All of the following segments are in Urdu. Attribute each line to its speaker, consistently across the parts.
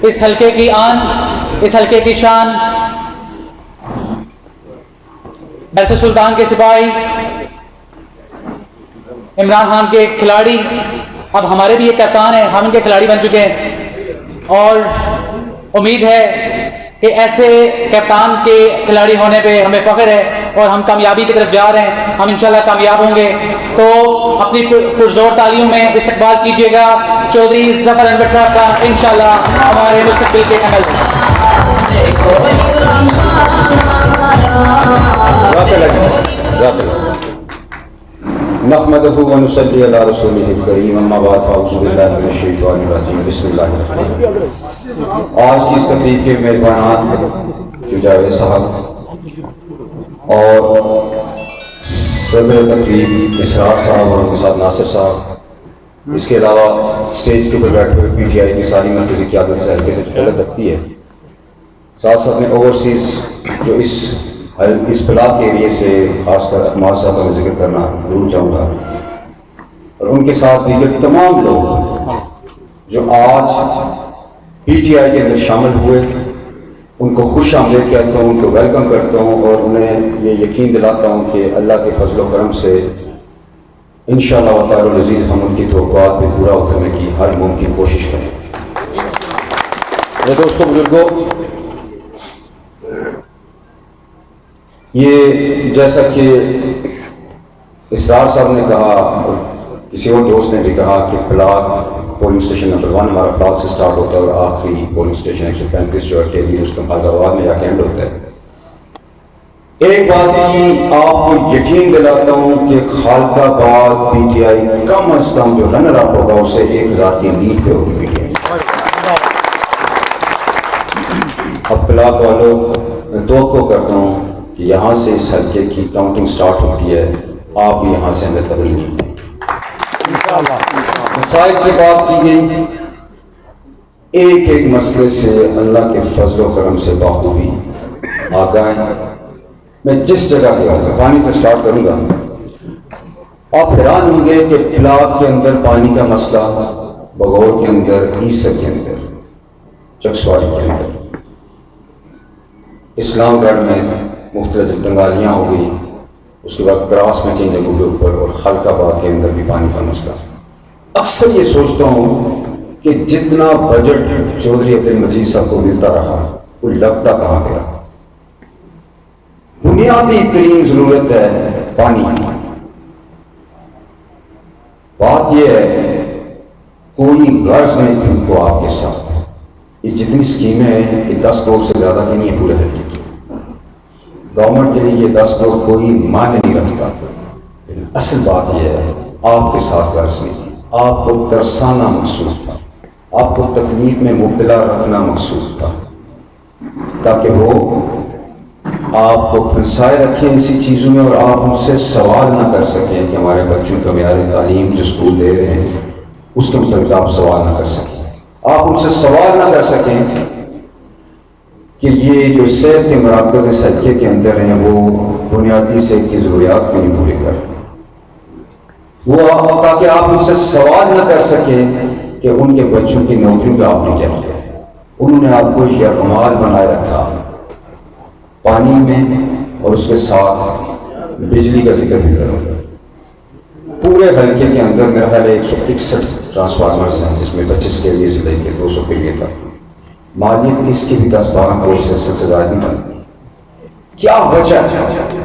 Speaker 1: اس حلقے کی آن، اس حلقے کی شان، بیلسا سلطان کے سپاہی، عمران خان کے کھلاڑی، اب ہمارے بھی یہ کپتان ہیں، ہم ان کے کھلاڑی بن چکے ہیں، اور امید ہے کہ ایسے کپتان کے کھلاڑی ہونے پہ ہمیں فخر ہے اور ہم کامیابی کی طرف جا رہے ہیں، ہم انشاءاللہ کامیاب ہوں گے۔ تو اپنی پرزور تالیوں میں استقبال کیجیے گا چودھری ظفر انور صاحب کا، انشاءاللہ ہمارے مستقبل کے عمل
Speaker 2: نحمدہ و نصلی علی رسولہ الکریم، اما بعد فاعوذ باللہ من الشیطان الرجیم، بسم اللہ الرحمن الرحیم۔ آج کی اس تقریب کے میزبان جاوید صاحب اور صدر تقریب اسرار صاحب اور ان کے ساتھ ناصر صاحب، اس کے علاوہ اسٹیج کے اوپر بیٹھے ہوئے پی ٹی آئی کی ساری مرکزی قیادت سے ہلکے سے تعلق رکھتی ہے، ساتھ ساتھ میں اوورسیز جو اس بلاک کے ایریے سے خاص کر اقمار صاحب کا میں ذکر کرنا ضرور چاہوں گا، اور ان کے ساتھ دیگر تمام لوگ جو آج پی ٹی آئی کے اندر شامل ہوئے، ان کو خوش آمدید کہتا ہوں، ان کو ویلکم کرتا ہوں، اور انہیں یہ یقین دلاتا ہوں کہ اللہ کے فضل و کرم سے انشاءاللہ تعالی العزیز ہم ان کی توقعات پہ پورا اترنے کی ہر ممکن کوشش کریں۔ میرے دوستوں بزرگوں، یہ جیسا کہ اسرار صاحب نے کہا اور کسی اور دوست نے بھی کہا کہ بلاک پولنگ اسٹیشن نمبر 1 ہمارا بلاک سے سٹارٹ ہوتا ہے اور آخری پولنگ اسٹیشن 135 جو ہے ٹیلی رستم آباد میں جا کے اینڈ ہوتا ہے۔ ایک بات کی آپ کو یقین دلاتا ہوں کہ خالق آباد پی ٹی آئی کم از کم جو رنر اپ ہوگا اسے 1000 کی لیڈ پہ ہوگی پی ٹی آئی۔ اب بلاک والوں میں توقع کرتا ہوں کہ یہاں سے اس حلقے کی کاؤنٹنگ سٹارٹ ہوتی ہے، آپ بھی یہاں سے اندر تبدیل نہیں ہیں۔ مسائل کی بات کی گئی، ایک ایک مسئلے سے اللہ کے فضل و کرم سے بخوبی آگاہ ہیں۔ میں جس جگہ گیا ہوں پانی سے سٹارٹ کروں گا، آپ حیران ہوں گے کہ بلاک کے اندر پانی کا مسئلہ، بغور کے اندر، عیسر کے اندر، چکسواڑی کے اندر، اسلام گڑھ میں مختلف ڈنگالیاں ہو گئی، اس کے بعد کراس میں 3 جگہوں کے اوپر، اور خالق آباد کے اندر بھی پانی کا مسئلہ۔ اکثر یہ سوچتا ہوں کہ جتنا بجٹ چودھری عبد المجید صاحب کو ملتا رہا وہ لگتا کہاں گیا۔ بنیادی ترین ضرورت ہے پانی۔ بات یہ ہے کوئی غرض نہیں تھی ان کو آپ کے ساتھ، یہ جتنی اسکیمیں ہیں یہ 10 کروڑ سے زیادہ کی نہیں ہے پورے حلقے کی، گورنمنٹ کے لیے یہ 10 کروڑ کوئی معنی نہیں رکھتا، لیکن اصل بات یہ ہے آپ کے ساتھ غرض نہیں، آپ کو ترسانا مقصود تھا، آپ کو تکلیف میں مبتلا رکھنا مقصود تھا، تاکہ وہ آپ کو پھنسائے رکھیں اسی چیزوں میں اور آپ ان سے سوال نہ کر سکیں کہ ہمارے بچوں کا معیار تعلیم جو اسکول دے رہے ہیں اس کے متعلق آپ سوال نہ کر سکیں، آپ ان سے سوال نہ کر سکیں کہ یہ جو صحت کے مراکز اس حلقے کے اندر ہیں وہ بنیادی صحت کی ضروریات کو نہیں پورے کر رہے، وہ تاکہ آپ ان سے سوال نہ کر سکیں کہ ان کے بچوں کی نوکریوں کا آپ نے کیا کیا۔ انہوں نے آپ کو یکمال بنائے رکھا پانی میں، اور اس کے ساتھ بجلی کا ذکر بھی کروں گا۔ پورے حلقے کے اندر میرا خیال ہے 161 ٹرانسفارمرز ہیں، جس میں 25 کے لیے سے لے کے 200 کے لیے تک، مالیت اس کی بھی 10-12 کروڑ سے زیادہ نہیں بنتی۔ کیا وجہ ہے؟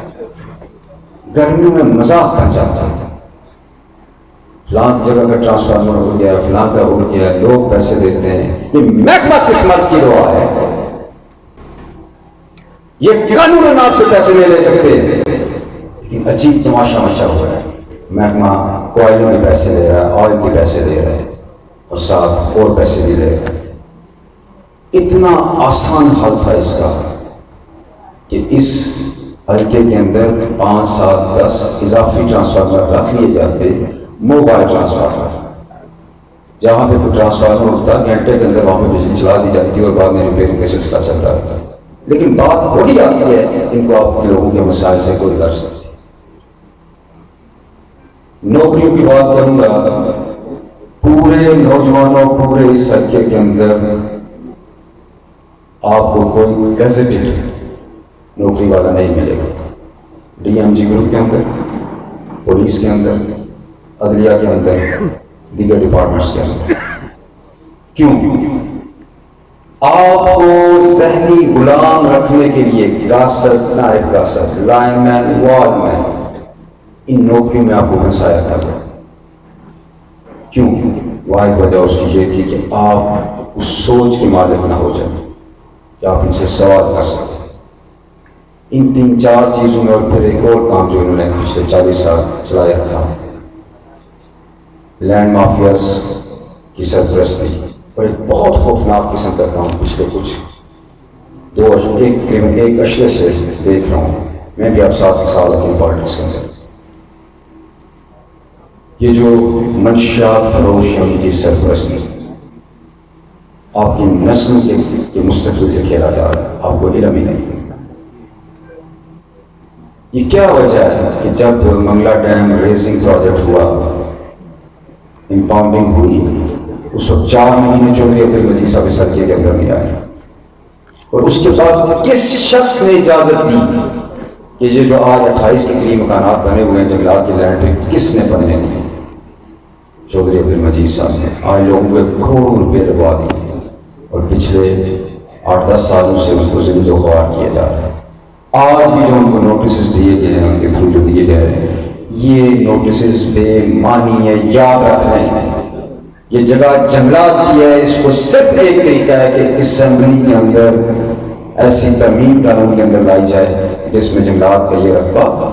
Speaker 2: گرمیوں میں مزاج بن جاتا ہے، فلاں جگہ کا ٹرانسفارمر ہو گیا، فلاں کا ہو گیا، لوگ پیسے دیتے ہیں، یہ محکمہ کس مرض کی دعا ہے؟ یہ قانون آپ سے پیسے نہیں لے سکتے، لیکن عجیب تماشا مچا ہوا ہے، محکمہ کوئلوں کے پیسے دے رہا ہے، آئل کے پیسے دے رہا ہے، اور ساتھ اور پیسے بھی دے رہا ہے۔ اتنا آسان حل تھا اس کا کہ اس حلقے کے اندر 5, 7, 10 اضافی ٹرانسفارمر رکھ لیے جاتے، موبائل ٹرانسفارمر، جہاں پہ کوئی ٹرانسفارمر ہوتا گھنٹے کے اندر وہاں پہ بجلی چلا دی جاتی اور بعد میں ریپیئرنگ کا سلسلہ چلتا رہتا ہے۔ لیکن بات وہی آتی ہے، ان کو آپ کے لوگوں کے مسائل سے کوئی غرض نہیں۔ نوکریوں کی بات کروں گا، پورے نوجوانوں پورے اس عرصے کے اندر آپ کو کوئی گزٹڈ نوکری والا نہیں ملے گا. ڈی ایم جی گروپ کے اندر، پولیس کے اندر، عدلیہ کے اندر، دیگر ڈپارٹمنٹس کے اندر. کیوں؟ آپ کو ذہنی غلام رکھنے کے لیے گاسر، نائب گاسر، لائن مین، وال مین، ان نوکریوں میں آپ کو پھنسایا کر رہا. کیوں؟ واحد وجہ اس کی یہ تھی کہ آپ اس سوچ کے مالک نہ ہو جائیں کہ آپ ان سے سوال کر سکتے. ان 3-4 چیزوں میں، اور پھر ایک اور کام جو انہوں نے پچھلے 40 سال چلائے رکھا، لینڈ مافیاز کی سرپرستی، اور ایک بہت خوفناک قسم کا کام پچھلے ایک اشرے سے دیکھ رہا ہوں. میں بھی اب 7 سال اپنی پالیٹکس کے اندر. یہ جو منشیات فروش ہیں ان کی سرپرستی آپ کی نسلوں کے مستقبل سے کھیلا جا رہا ہے، آپ کو علم ہی نہیں. یہ کیا وجہ ہے کہ جب منگلا ڈیم ریزنگ پروجیکٹ ہوا، امپاؤنڈنگ ہوئی، اس وقت 4 مہینے چودھری عبدالمجید صاحب اس حلقے کے اندر نہیں آئے، اور اس کے بعد کس شخص نے اجازت دی کہ یہ جو آج 28 کے قریب مکانات بنے ہوئے ہیں جنگلات کے لینڈ پہ، کس نے بننے ہیں؟ چودھری عبدالمجید صاحب نے. آج لوگوں کو کروڑوں روپے لگوا دیے، اور پچھلے 8-10 سالوں سے اس کو ذل و خوار کیا جا رہا ہے. آج بھی جو ان کو نوٹسز دیے گئے ہیں، ان کے تھرو جو دیے گئے ہیں، یہ نوٹسز بے معنی ہے. یاد رکھیں یہ جگہ جنگلات کی ہے. اس کو صرف ایک طریقہ ہے کہ اسمبلی کے اندر ایسی ترمیم قانون کے اندر لائی جائے جس میں جنگلات کا یہ رقبہ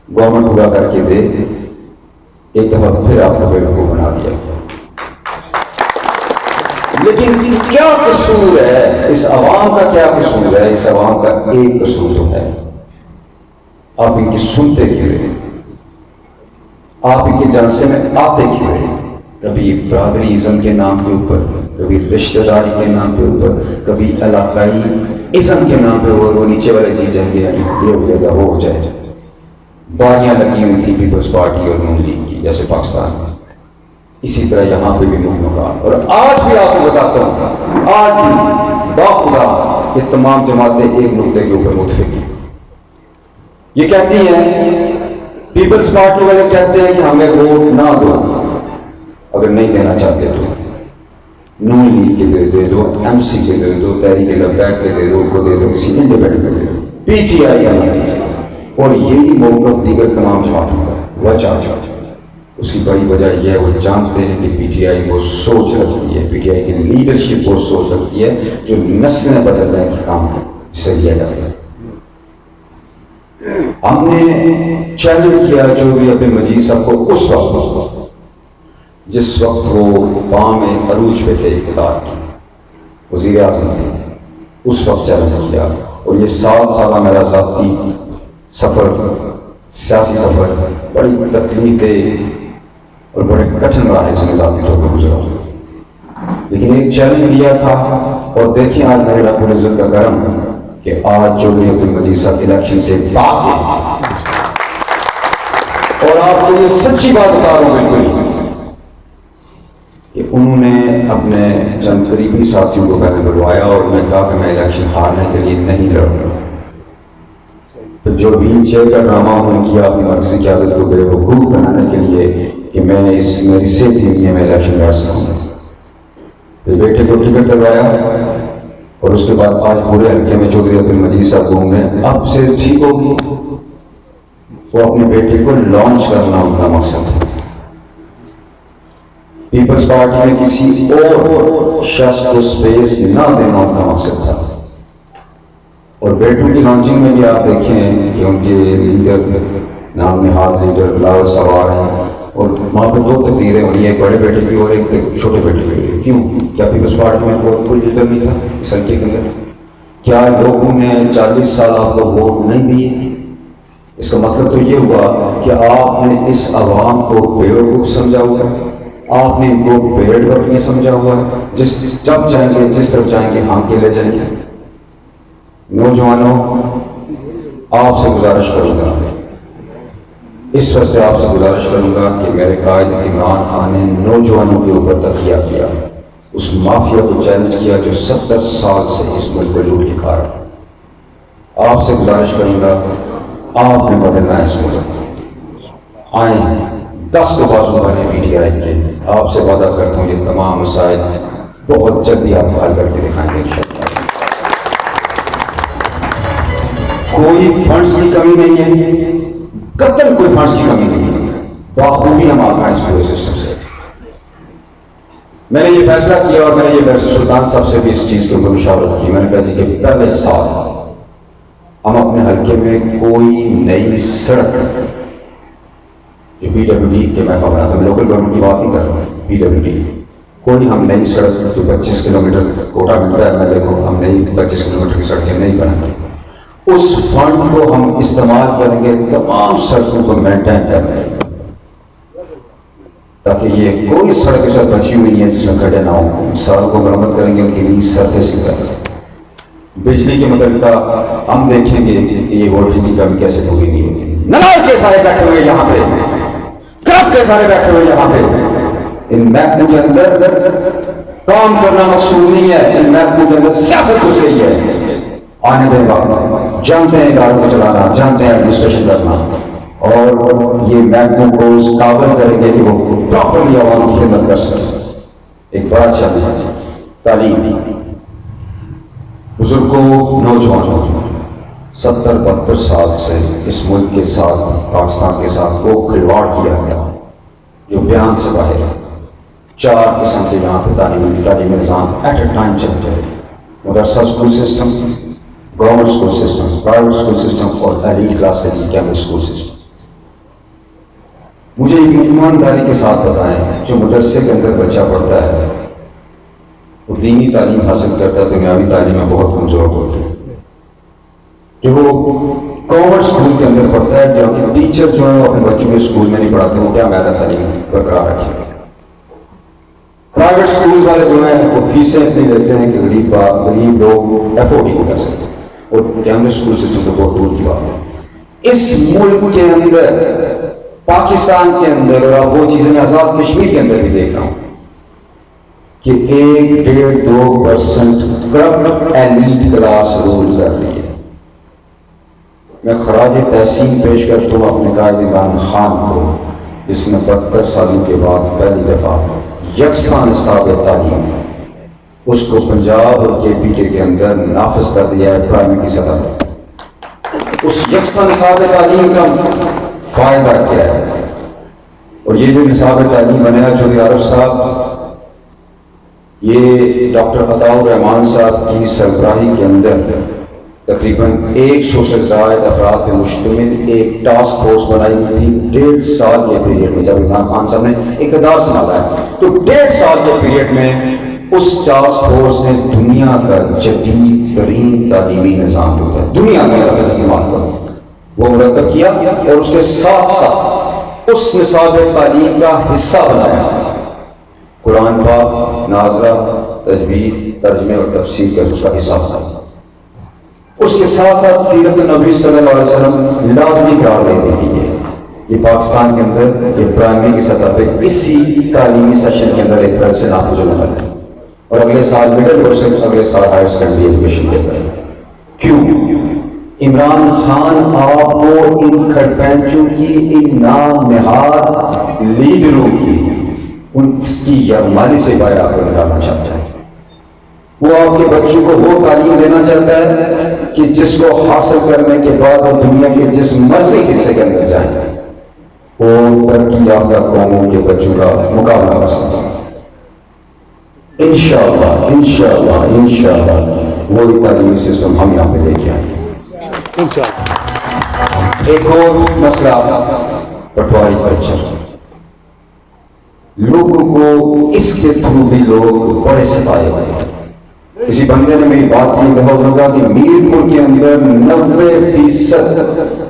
Speaker 2: گورنمنٹ پورا کر کے دے. ایک دفعہ پھر آپ کو بیوقوف بنا دیا گیا. لیکن کیا قصور ہے اس عوام کا؟ کیا قصور ہے اس عوام کا؟ ایک قصور تو ہے، آپ ان کی سنتے کیوں رہے، آپ ان کے جلسے میں آتے کیوں رہے؟ کبھی برادری ازم کے نام کے اوپر، کبھی رشتہ داری کے نام کے اوپر، کبھی علاقائی ازم کے نام پہ. وہ نیچے والے چیز جائیں گے، یہ ہو جائے گا، وہ ہو جائے گا. باریاں لگی ہوئی تھی پیپلز پارٹی اور نون لیگ کی جیسے پاکستان میں، اسی طرح یہاں پہ بھی مکان. اور آج بھی آپ کو بتاتا ہوں، آج بھی باخدا یہ تمام جماعتیں ایک نقطے کے اوپر متفق ہیں. یہ کہتی ہیں، پیپلز پارٹی والے کہتے ہیں کہ ہمیں ووٹ نہ دو، اگر نہیں دینا چاہتے تو نون لیگ کے دے دو، ایم سی کے دے دو، تحریک لبیک کے دے دو، کو دے دو، کسی انڈیپینڈنٹ کے دے دو، پی ٹی آئی کا نہیں دیجیے. اور یہی موقف دیگر تمام جماعتوں کا. وجہ اس کی بڑی وجہ یہ ہے، وہ جانتے ہیں کہ پی ٹی آئی وہ سوچ رکھتی ہے، پی ٹی آئی کی لیڈرشپ وہ سوچ رکھتی ہے جو نسلیں بدلنے کے کام سے کیا جاتا ہے. ہم نے چیلنج کیا چودھری عبدالمجید صاحب کو اس وقت جس وقت وہ بام عروج پہ تھے، اقتدار کی وزیر اعظم تھے، اس وقت چیلنج کیا. اور یہ 7 سالہ میرا ذاتی سفر، سیاسی سفر، بڑی تکلیف دہ اور بڑے کٹھن مراحل سے میں ذاتی طور پر گزرا ہوں. لیکن ایک چیلنج لیا تھا، اور دیکھیں آج میرے رب العزت کا کرم کہ آج چودھری عبدالمجید صاحب الیکشن سے باقی ہیں. اور آپ کو یہ سچی بات بتا رہا ہوں بالکل کہ انہوں نے اپنے چند قریبی ساتھیوں کو پہلے بلوایا اور میں کہا کہ میں الیکشن ہارنے کے لیے نہیں لڑ رہا. پھر جو ویل چیئر کا ڈرامہ انہوں نے کیا اپنی مرکزی قیادت کو بے وقوف بنانے کے لیے کہ میری صحت نہیں ہے، میں الیکشن لڑ سکوں. پھر بیٹے کو ٹکٹ کروایا، اور اس کے بعد آج پورے حلقے میں چودھری عبدالمجید صاحب گھوم رہے ہیں. اب سے ٹھیک ہوگی، وہ اپنے بیٹے کو لانچ کرنا ان کا مقصد ہے. پیپلز پارٹی میں کسی اور شخص کو سپیس نہ دینا ان کا مقصد تھا. اور بیٹوں کی لانچنگ میں بھی آپ دیکھیں کہ ان کے لیڈر، نام نہاد لیڈر بلاول سوار ہیں، اور وہاں پہ 2 تقریریں ہوئی، ایک بڑے بیٹے کی اور ایک چھوٹے بیٹے کی. کیوں؟ کیا پیپلز پارٹی میں کوئی لیڈر نہیں تھا اس حلقے کے اندر؟ کیا لوگوں نے 40 سال آپ کو ووٹ نہیں دیے؟ اس کا مطلب تو یہ ہوا کہ آپ نے اس عوام کو بیوقوف سمجھا ہوا ہے، آپ نے ان کو بھیڑ بکریاں سمجھا ہوا ہے، جب چاہیں گے جس طرف چاہیں گے ہم کے لے جائیں گے. نوجوانوں، آپ سے گزارش کروں گا اس وجہ سے آپ سے گزارش کروں گا کہ میرے قائد عمران خان نے نوجوانوں کے اوپر تقیہ کیا، اس مافیا کو چیلنج کیا جو 70 سال سے اس ملک کو لوٹ کے کھا رہا ہے۔ آپ سے گزارش کروں گا، آپ نے بدلنا ہے اس ملک، آئیں 10 کو بازو بنے پی ٹی آئی کے، آپ سے وعدہ کرتا ہوں یہ تمام مسائل بہت جلدی آپ حل کر کے دکھائیں گے انشاءاللہ۔ کوئی فنڈز کی کمی نہیں ہے، قطعاً کوئی فنڈز کی کمی نہیں ہے، بخوبی ہم آگاہ اس پورے سسٹم سے۔ میں نے یہ فیصلہ کیا اور میں نے یہ بیرسٹر سلطان صاحب سے بھی اس چیز کے اوپر مشاورت کی، میں نے کہا جی کہ پہلے سال ہم اپنے حلقے میں کوئی نئی سڑک جو پی ڈبلیو ڈی کے میں بناتا ہوں، لوکل گورنمنٹ کی بات نہیں کر رہا ہوں، پی ڈبلیو ڈی کوئی ہم نئی سڑک جو 25 کلومیٹر کوٹا ملتا ہے ایم ایل اے کو، ہم نئی 25 کلومیٹر کی سڑکیں نہیں بنائیں گے۔ اس فنڈ کو ہم استعمال کریں گے تمام سڑکوں کو مینٹین کرنے، تاکہ یہ کوئی سڑک کے ساتھ بچی ہوئی ہے جس میں کھڑے نہ ہوں، سڑکوں کو مرمت کریں گے، ان کی نیز سرفیس کریں گے۔ بجلی کے متعلقہ ہم دیکھیں گے کہ یہ وولٹیج کی کمی کیسے پوری نہیں ہوگی۔ نلائق کے سارے بیٹھے ہوئے یہاں پہ، کرپ کے سارے بیٹھے ہوئے یہاں پہ، ان محکموں کے اندر کام کرنا مقصود نہیں ہے، ان محکموں کے اندر سیاست گھس گئی ہے۔ آنے دیں وقت، جانتے ہیں اداروں کو چلانا، جانتے ہیں ایڈمنسٹریشن کرنا، اور یہ محکموں کو اس قابل کریں گے کہ وہ پراپرلی عوام کی خدمت کر سکیں۔ ایک بڑا چیلنج ہے تعلیم۔ بزرگوں، نوجوانوں، 70-72 سال سے اس ملک کے ساتھ، پاکستان کے ساتھ وہ کھلواڑ کیا گیا جو بیان سے باہر ہے۔ 4 قسم سے یہاں پہ تعلیمی نظام ایٹ اے ٹائم چلتے ہیں، مدرسہ school system, government school system, private school system, اور ایلیٹ کلاس کا کیمبرج اسکول سسٹم۔ مجھے ایک ایمانداری کے ساتھ بتائیں، جو مدرسے کے اندر بچہ پڑھتا ہے وہ دینی تعلیم حاصل کرتا ہے، دنیاوی تعلیم میں بہت کمزور ہوتے ہیں۔ جو وہ گورنمنٹ اسکول کے اندر پڑھتا ہے، جو کہ ٹیچر جو ہے اپنے بچوں کے اسکول میں نہیں پڑھاتے، وہ کیا معیار تعلیم برقرار رکھیں گے؟ پرائیویٹ اسکول والے جو ہیں وہ فیسیں اس لیے لیتے ہیں کہ غریب لوگ افورڈ نہیں کر سکتے، اور کیمبرج اسکول سسٹم تو بہت دور کی بات ہے۔ اس ملک کے اندر، پاکستان کے اندر، اور اب وہ چیزیں میں آزاد کشمیر کے اندر بھی دیکھ رہا ہوں کہ 1-2% کرپٹ ایلیٹ کلاس رول کر رہی ہے۔ میں خراج تحسین پیش کرتا ہوں اپنے قائد عمران خان کو، جس نے 72 سالوں کے بعد پہلی دفعہ یکساں نصاب تعلیم اس کو پنجاب اور کے پی کے اندر نافذ کر دیا ہے پرائمری کی سطح پر۔ اس یکساں نصاب تعلیم کا فائدہ کیا ہے؟ اور یہ جو نصاب تعلیم بنے گا چودھری عارف صاحب، یہ ڈاکٹر عطاء الرحمان صاحب کی سربراہی کے اندر تقریباً 100 سے زائد افراد پہ مشتمل ایک ٹاسک فورس بنائی گئی تھی 1.5 سال کے پیریڈ میں۔ جب عمران خان صاحب نے اقتدار سنبھالا ہے تو 1.5 سال کے پیریڈ میں اس ٹاسک فورس نے دنیا کا جدید ترین تعلیمی نظام جو ہے دنیا کا لفظ استعمال کرو وہ مرتب کیا، اور اس کے ساتھ ساتھ اس نصاب تعلیم کا حصہ بنایا قرآن پاک، ناظرہ، تجوید، ترجمے اور تفسیر کا اس کا حصہ بنایا۔ اس کے ساتھ ساتھ سیرت نبی صلی اللہ علیہ وسلم لازمی قرار دے دی ہے۔ یہ پاکستان کے اندر یہ پرائمری کی سطح پہ اسی تعلیمی سیشن کے اندر ایک طرح سے نافذ ہونے والا ہے، اور اگلے سال مڈل اور سے اگلے سال ہائر سیکنڈری ایجوکیشن کے اندر۔ کیوں؟ عمران خان آپ کو ان کھڑپینچوں کی، ان نام نہاد لیڈروں کی، ان کی یرغمالی سے باہر آپ کو نکالنا چاہتا ہے۔ وہ آپ کے بچوں کو وہ تعلیم دینا چاہتا ہے کہ جس کو حاصل کرنے کے بعد وہ دنیا کے جس مرضی حصے کے اندر جائیں وہ ترقی یافتہ قوموں کے بچوں کا مقابلہ کر سکتا ہے۔ انشاءاللہ انشاءاللہ انشاءاللہ وہی تعلیمی سسٹم ہم یہاں پہ لے کے آئیں گے انشاءاللہ۔ ایک اور مسئلہ پٹواری کلچر، لوگوں کو اس کے تھرو بھی لوگ بڑے ستائے ہوئے ہیں۔ کسی بندے نے میری بات کی بہت ہوگا کہ میرپور کے اندر 90%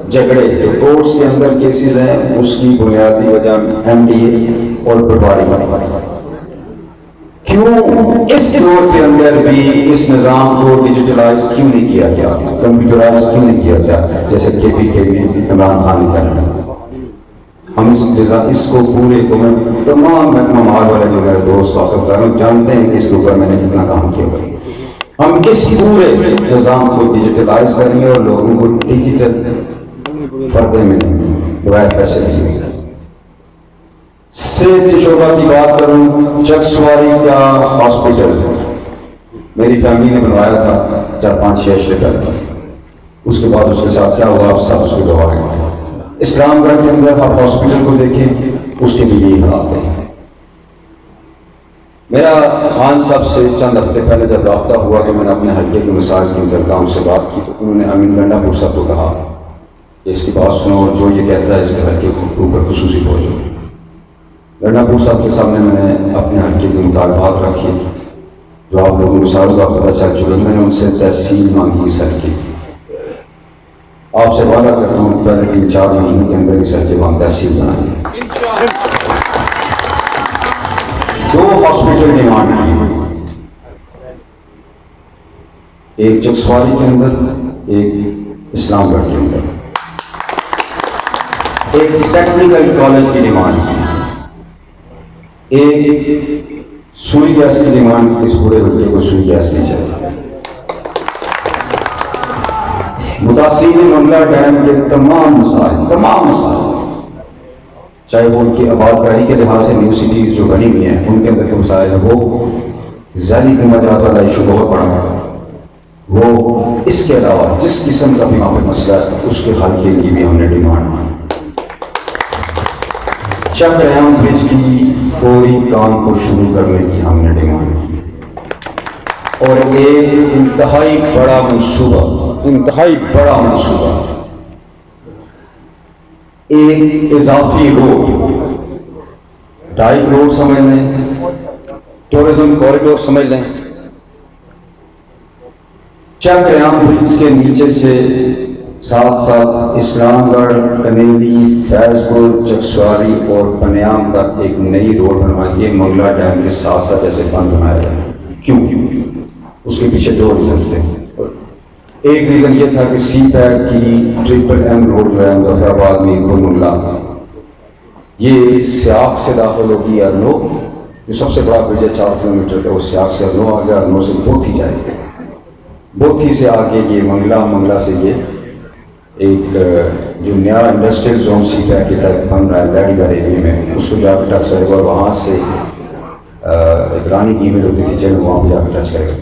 Speaker 2: جھگڑے جو کورٹس کے اندر کیسز ہیں اس کی بنیادی وجہ ایم ڈی اے اور پٹواری کیوں اس دور کے اندر بھی اس نظام کو ڈیجیٹلائز کیوں نہیں کیا گیا، کمپیوٹرائز کیوں نہیں کیا گیا، جیسے کے پی کے میں عمران خان نے کرنا۔ ہم اس کو پورے کو میں تمام محکمہ مال والے جو میرے دوست واقف کر رہے ہیں جانتے ہیں کہ اس کے اوپر میں نے کتنا کام کیا ہوا ہے. ہم اس پورے نظام کو ڈیجیٹلائز کریں گے اور لوگوں کو ڈیجیٹل فردے میں بغیر پیسے دیں گے. صحت کے شعبہ کی بات کروں، چک سواری کا ہاسپٹل میری فیملی نے بنوایا تھا 4-5-6 اشرے پہلے. اس کے بعد اس کے ساتھ کیا ہوا آپ سب اس کو گواہ ہیں. اسلام گڑھ کے اندر آپ ہاسپٹل کو دیکھیں، اس کے بھی یہی حالات ہیں. میرا خان صاحب سے چند ہفتے پہلے جب رابطہ ہوا کہ میں نے اپنے حلقے کے مساج کی ان سے بات کی تو انہوں نے امین گنڈا پور صاحب کو کہا کہ اس کی بات سنو اور جو یہ کہتا ہے اس کے حلقے کے اوپر خصوصی پہنچو. گنڈا پور صاحب کے سامنے میں نے اپنے حلقے کے مطالبات رکھے جو آپ لوگوں کو سارے بات پتہ چل چکے. میں نے ان سے تحصیل مانگی اس حلقے کی. آپ سے وعدہ کرتا ہوں پہلے 3-4 مہینے کے اندر اس حلقے کو ہم تحصیل بنائیں گے. 2 ہاسپٹل ڈیمانڈ کی، ایک چکسواری کے اندر، ایک اسلام گڑھ کے اندر. ایک ٹیکنیکل کالج کی ڈیمانڈ کی، ایک سوئی گیس کی ڈیمانڈ. اس پورے حلقے کو سوئی گیس نہیں چاہیے. متاثرین منگلا ڈیم کے تمام مسائل چاہے وہ ان کی آبادکاری کے لحاظ سے نیو سٹیز جو بنی ہوئی ہیں ان کے اندر کے مسائل ہیں، وہ ذیلی قیمتات والا ایشو بہت بڑا ہے. وہ اس کے علاوہ جس قسم کا بھی وہاں پہ مسئلہ ہے اس کے حل کے لیے بھی ہم نے ڈیمانڈ کی. چک ریام برج کی فوری کام کو شروع کرنے کی ہم نے ڈیمانڈ کی. اور ایک انتہائی بڑا منصوبہ ایک اضافی روڈ، ڈائٹ روڈ سمجھ لیں، ٹورزم کوریڈور سمجھ لیں، چک ریام برج کے نیچے سے ساتھ اسلام گڑھ، کنیلی، فیض پور، چکسواری اور پنیام تک ایک نئی روڈ بنوائی. یہ منگلا ڈیم کے ساتھ جیسے بند بنایا جائے. کیوں؟ اس کے پیچھے 2 ریزنس تھے. ایک ریزن یہ تھا کہ سی پیک کی MMM روڈ جو ہے مظفر آباد میرپور منگلا، یہ سیاق سے داخل ہوگی. ارنو جو سب سے بڑا برج ہے 4 کلومیٹر کا، وہ سیاق سے ارنو آ گیا، ارنو سے بوتھی جائے گی، بوتھی سے آگے یہ منگلا سے یہ ایک جو نیا انڈسٹریل زون سی پیک کے تحت بن رہا ہے لیڈی گھر ایریے میں، اس کو جا کے ٹچ کرے گا اور وہاں سے ایک رانی کی میں جو دکھی چلے وہاں پہ جا کے ٹچ کرے گا.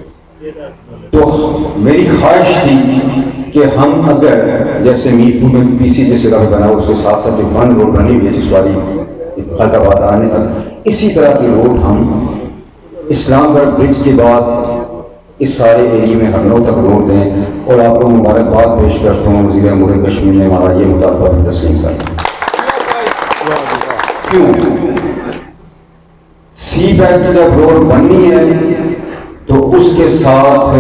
Speaker 2: تو میری خواہش تھی کہ ہم اگر جیسے میرپور میں PC جیسے روڈ بنا اس کے ساتھ جو بند روڈ بنی ہوئی ہے جسواری خلق آباد آنے تک، اسی طرح کی روڈ ہم اسلام گڑھ برج کے بعد اس سارے ایریے میں ہرنوں تک روڈ دیں. اور آپ کو مبارکباد پیش کرتا ہوں، وزیر امور کشمیر نے ہمارا یہ مطالبہ بھی تسلیم کیا. کیوں؟ سی پیک کی جب روڈ بننی ہے تو اس کے ساتھ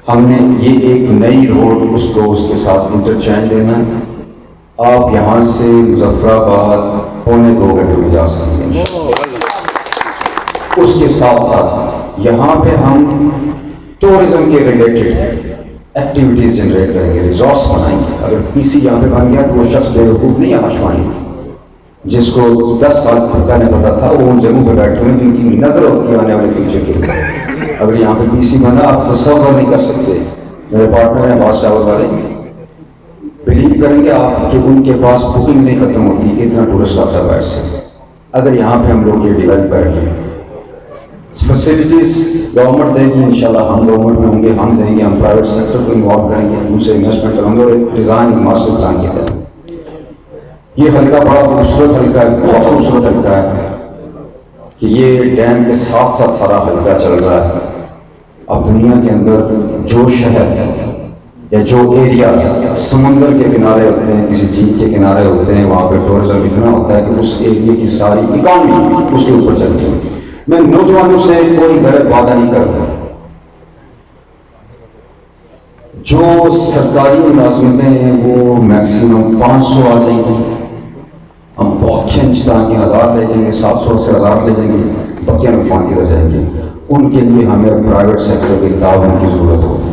Speaker 2: ہم نے یہ ایک نئی روڈ اس کو اس کے ساتھ انٹرچینج دینا ہے. آپ یہاں سے مظفر آباد 2.25 گھنٹے میں جا سکتے ہیں. اس کے ساتھ یہاں پہ ہم ٹورزم کے ریلیٹڈ ایکٹیویٹیز جنریٹ کریں گے، ریزورٹس بنائیں گے. اگر PC یہاں پہ بن گیا تو وہ شخص بے وقوف نہیں ہے آشوانی، جس کو 10 سال پہلے پتا تھا وہ ان جگہوں پہ بیٹھے ہوئے جن کی نظر ہوتی ہے آنے والے فیوچر کے لیے. اگر یہاں پہ PC بنا آپ تصور نہیں کر سکتے. میرے پارٹنر ہیں باس ٹاور والے، بلیو کریں گے آپ کہ ان کے پاس بکنگ نہیں ختم ہوتی، اتنا ٹورسٹ آتا ہے باہر سے. اگر یہاں پہ ہم لوگ یہ ڈیولپ کریں گے، فیسلٹیز گورنمنٹ دے گی، انشاءاللہ ہم گورنمنٹ میں ہوں گے، ہم دیں گے، ہم پرائیویٹ سیکٹر کو انوالو کریں گے، ان سے انویسٹمنٹ کریں گے اور ایک ڈیزائن ماسٹر پلان کی طرح. یہ حلقہ بڑا خوبصورت حلقہ ہے، بہت خوبصورت حلقہ ہے کہ یہ ڈیم کے ساتھ سارا حلقہ چل رہا ہے. اب دنیا کے اندر جو شہر یا جو ایریا سمندر کے کنارے ہوتے ہیں، کسی جھیل کے کنارے ہوتے ہیں، وہاں پہ ٹورزم اتنا ہوتا ہے کہ اس ایریے کی ساری اکانومی اس کے اوپر چلتی ہے. میں نوجوانوں سے کوئی غلط وعدہ نہیں کرتا. جو سرکاری ملازمتیں ہیں وہ میکسیمم 500 آ جائیں گی، ہم بہت کھینچ تاکہ 1000 لے جائیں گے، 700 سے 1000 لے جائیں گے، بقیہ نقصان کی رہ جائیں گے. ان کے لیے ہمیں پرائیویٹ سیکٹر کے تعاون کی ضرورت ہوگی.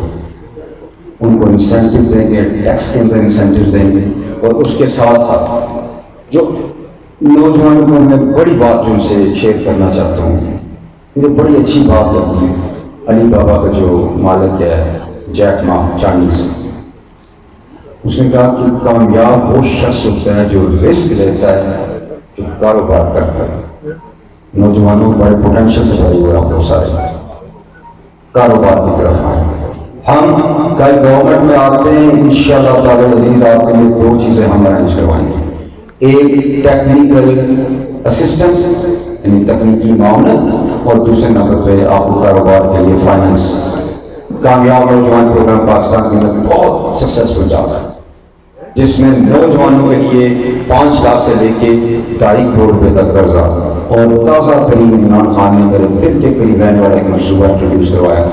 Speaker 2: ان کو انسینٹیو دیں گے، ٹیکس کے اندر انسینٹیو دیں گے، اور اس کے ساتھ جو نوجوانوں کو میں بڑی بات جو ان سے شیئر کرنا چاہتا ہوں، مجھے بڑی اچھی بات لگی علی بابا کا جو مالک ہے جیک ما چانیز، اس نے کہا کہ کامیاب وہ شخص ہوتا ہے جو رسک لیتا ہے، جو کاروبار کرتا ہے۔ نوجوانوں بڑے پوٹینشیل سے بھری ہوئے آپ سارے کاروبار کی طرف آئے۔ ہم کل گورنمنٹ میں آتے ہیں، انشاءاللہ تعالی عزیز آپ کے لیے دو چیزیں ہم ارینج کروائیں گے، ایک ٹیکنیکل اسسٹنس یعنی تکنیکی معاونت، اور دوسرے نمبر پہ آپ کو کاروبار کے لیے فائنانس۔ کامیاب نوجوان پروگرام پاکستان کے اندر بہت سکسیسفل جا رہا ہے، جس میں نوجوانوں کے لیے 5 لاکھ سے لے کے 2.5 کروڑ روپے تک قرضہ، اور تازہ ترین عمران خان نے میرے دل کے قریب رہنے والا ایک منصوبہ انٹروڈیوس کروایا،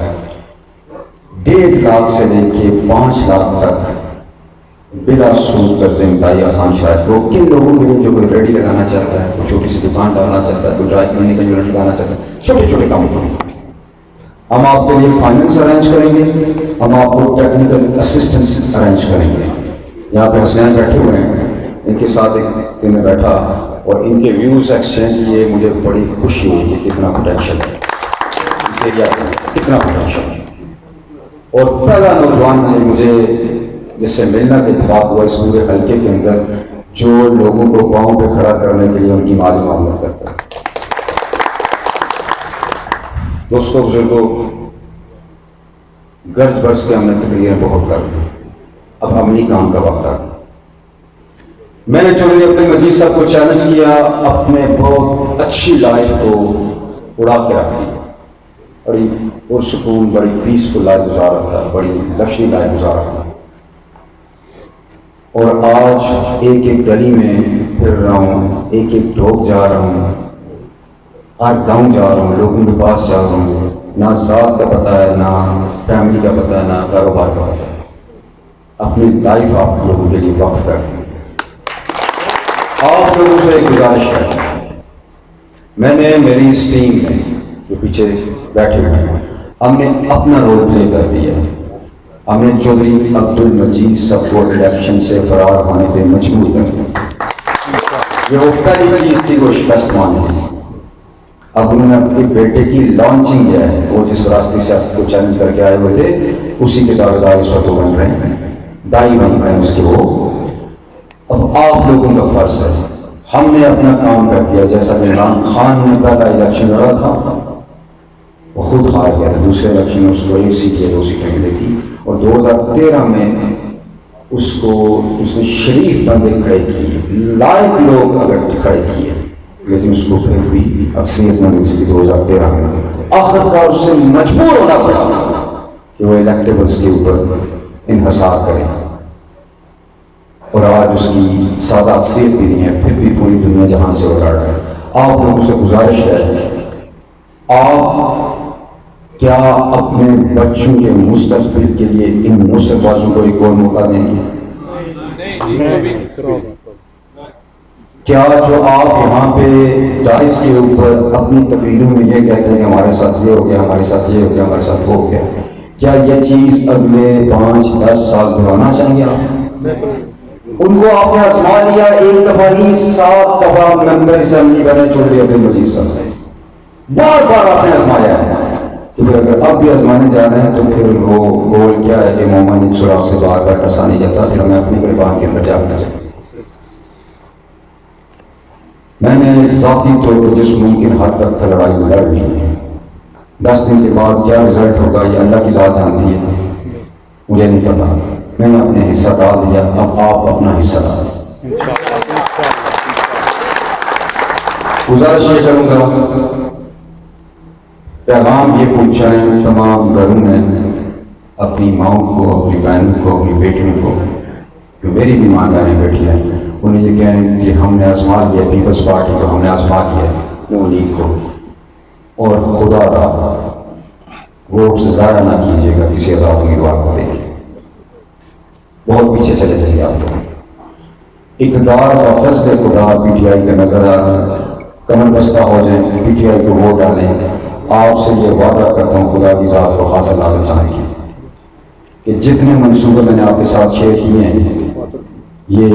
Speaker 2: 1.5 لاکھ سے لے کے 5 لاکھ تک بلا سود قرض امدادی آسان شرائط۔ وہ کن لوگوں کے لیے جو کوئی ریڈی لگانا چاہتا ہے، کوئی چھوٹی سی دکان ڈالنا چاہتا ہے، کوئی ڈرائی کلینک کا یونٹ لگانا چاہتا ہے، چھوٹے چھوٹے کام ہم آپ کے لیے فائنینس ارینج کریں گے، ہم آپ کو ٹیکنیکل اسسٹنس ارینج کریں گے۔ یہاں پہ حسنین بیٹھے ہوئے ہیں، ان کے ساتھ ایک دن میں بیٹھا اور ان کے ویوز ایکسچینج کیے، مجھے بڑی خوشی ہوئی کہ کتنا پوٹینشیل ہے اس ایریا میں، کتنا پوٹینشیل ہے۔ اور پہلا نوجوان نے مجھے جس سے ملنا کا اتفاق ہوا اس پورے حلقے کے اندر، جو لوگوں کو پاؤں پہ کھڑا کرنے کے لیے ان کی مالی معاونت کرتا ہے۔ دوستوں بزرگوں، گرج برج کے ہم نے تقریریں بہت کر لی، اب عملی کام کا وقت آ گیا۔ میں نے چودھری عبد المجید صاحب کو چیلنج کیا اپنے بہت اچھی لائف کو اڑا کے رکھ دیا، بڑی پرسکون، بڑی پیسفل لائف گزار رہا تھا، بڑی لکشمی لائف گزار رہا تھا، اور آج ایک ایک گلی میں پھر رہا ہوں، ایک ایک ڈھوک جا رہا ہوں، ہر گاؤں جا رہا ہوں، لوگوں کے پاس جا رہا ہوں، نہ ذات کا پتہ ہے، نہ فیملی کا پتہ ہے، نہ کاروبار کا پتہ ہے، اپنی لائف آپ لوگوں کے لیے وقف کر دیں۔ آپ لوگوں سے ایک گزارش ہے، میں نے میری اس ٹیم میں جو پیچھے بیٹھے ہوئے ہیں، ہم نے اپنا رول پلے کر دیا، ہم نے چودھری عبد المجید صاحب کو الیکشن سے فرار ہونے پہ مجبور کر دیا۔ یہ وہ پہلی چیز تھی وہ شکست مانی۔ اب انہوں نے اپنے بیٹے کی لانچنگ جو ہے، وہ جس راستے سیاست کو چیلنج کر کے آئے ہوئے تھے، اسی کے دعوے دار اس وقت بن رہے ہیں، دائی بن رہے ہیں اس کے وہ۔ اب آپ لوگوں کا فرض ہے، ہم نے اپنا کام کر دیا، جیسا کہ عمران خان نے پہلا الیکشن لڑا تھا، وہ خود ہار گیا تھا، دوسرے الیکشن میں اس کو 1 سیٹ یا 2 سیٹیں ملی تھی، اور 2013 میں اس نے شریف بندے کھڑے کیے، لائق لوگ اگر کھڑے کیے، لیکن اس کو پھر بھی اکثریت نہ مل سکی 2013 میں۔ آخرکار اس سے مجبور ہونا پڑا کہ وہ الیکٹیبلز کے اوپر انحصار کرے، اور آج اس کی سادہ اکثریت بھی نہیں ہے، پھر بھی پوری دنیا جہاں سے وہ لڑ رہا ہے۔ آپ لوگوں سے گزارش ہے، آپ کیا اپنے بچوں کے مستقبل کے لیے ان نصرت بازوں کو ایک اور موقع دیں گے؟ کیا جو آپ یہاں پہ داعش کے اوپر اپنی تقریروں میں یہ کہتے ہیں کہ ہمارے ساتھ یہ ہو گیا، ہمارے ساتھ یہ ہو گیا، ہمارے ساتھ وہ ہو گیا، کیا یہ چیز اگلے 5-10 سال دہرانا چاہیں گے آپ؟ ان کو آپ نے آزما لیا، 1 دفعہ نہیں 7 دفعہ ممبر اسمبلی بنے چودھری عبد المجید صاحب سے، بار بار آپ نے آزمایا ہے، تو پھر اگر اب بھی آزمانے جا رہے ہیں تو پھر وہ گول کیا ہے کہ مومن ایک سراغ سے باہر کا ٹسا نہیں جاتا، پھر ہمیں اپنی گریبان کے اندر جانا چاہیے۔ میں نے ذاتی طور پر جس ممکن حد تک لڑائی لڑ لی ہے، 10 دن کے بعد کیا رزلٹ ہوگا یہ اللہ کی ذات جانتی ہے، مجھے نہیں پتا، میں نے اپنے حصہ ڈال دیا، اب آپ اپنا حصہ ڈال دیں۔ گزارش یہ کروں گا، پیغام یہ پہنچائیں تمام گھروں میں اپنی ماؤں کو، اپنی بہنوں کو، اپنی بیٹیوں کو، جو میری بھی ماں بہنیں بیٹھی ہیں، انہیں یہ کہیں کہ ہم نے آزما لیا پیپلز پارٹی کو، ہم نے آزما لیا نون لیگ کو، اور خدا را ووٹ ضائع نہ کیجیے گا کسی آزاد امیدوار کو دیکھیں، بہت پیچھے چلے جائیے آپ کو۔ اقتدار کا فضل خدا پی ٹی آئی کا نظر آ رہا ہے، کمر بستہ ہو جائیں، پی ٹی آئی کو ووٹ ڈالیں، آپ سے یہ وعدہ کرتا ہوں خدا کی ذات کو حاصل نازل جانے کی کہ جتنے منصوبے میں نے آپ کے ساتھ شیئر کیے ہیں یہ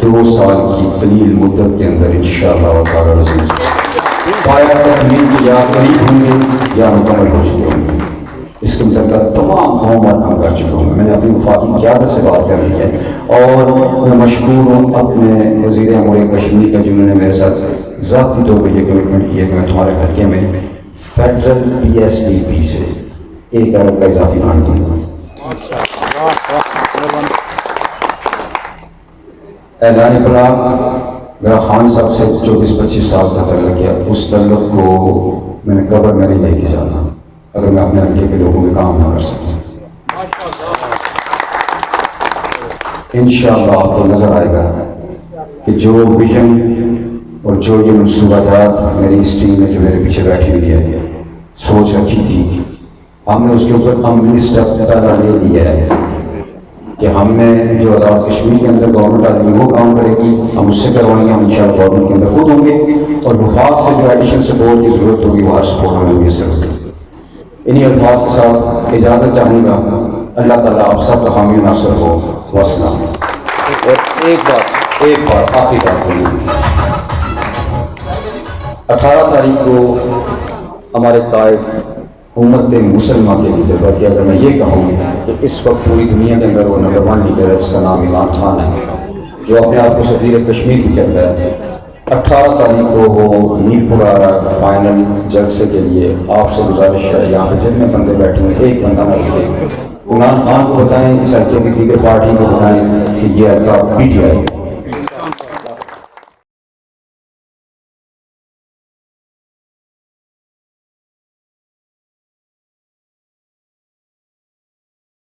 Speaker 2: 2 سال کی قلیل مدت کے اندر انشاءاللہ تعالی العزیز پایا تکمیل کی یا قریب ہوں گے یا مکمل ہو چکے ہوں گے. اس کے اندر کا تمام ہوم ورک ہم کر چکے ہوں. میں نے اپنی وفاقی قیادت سے بات کر لی ہے اور میں مشکور ہوں اپنے وزیر امور کشمیر کا جنہوں نے میرے ساتھ ذاتی طور پر یہ کمٹمنٹ کی ہے کہ میں تمہارے حلقے میں فیڈرل PSDP سے 1 ارب کا اضافی فنڈ دوں گا. اعلان بلاغ میرا خان صاحب سے 24-25 سال کا تعلق ہے. اس تعلق کو میں نے قبر میں نہیں لے کے جانا اگر میں اپنے حلقے کے لوگوں کے کام نہ کر سکتا. انشاءاللہ آپ کو نظر آئے گا کہ جو ویژن اور جو منصوبہ جات میری اس ٹیم میں جو میرے پیچھے بیٹھی ہوئی ہے سوچ رکھی تھی, ہم نے اس کے اوپر عملی اسٹیپ پہلا لے لیا ہے کہ ہم نے جو آزاد کشمیر کے اندر گورنمنٹ آدمی وہ کام کرے گی, ہم اس سے کروائیں گے. ہم انشاءاللہ گورنمنٹ کے اندر خود ہوں گے اور وفاق سے جو ایڈیشنل سپورٹ کی ضرورت ہوگی وہ ہر سپورٹ ہمیں میسر ہوگی. انہی الفاظ کے ساتھ اجازت چاہوں گا. اللہ تعالیٰ آپ سب کا حامی ناصر ہو. والسلام. اور ایک بات آخری بات ہوئی, 18 تاریخ کو ہمارے قائد امت مسلمہ کے لیڈر, بلکہ اگر میں یہ کہوں کہ اس وقت پوری دنیا کے اندر وہ نمبر 1 لیڈر ہے جس کا نام عمران خان ہے, جو اپنے آپ کو سفیر کشمیر بھی کہتا ہے. 18 تاریخ کو وہ میر پور آ رہا ہے فائنل جلسے کے لیے. آپ سے گزارش ہے یہاں پہ جتنے بندے بیٹھے ہوئے ایک بندہ نہ رکھے. عمران خان کو بتائیں, اس حلقے کی دیگر پارٹی کو بتائیں کہ یہ حلقہ PTI ہے.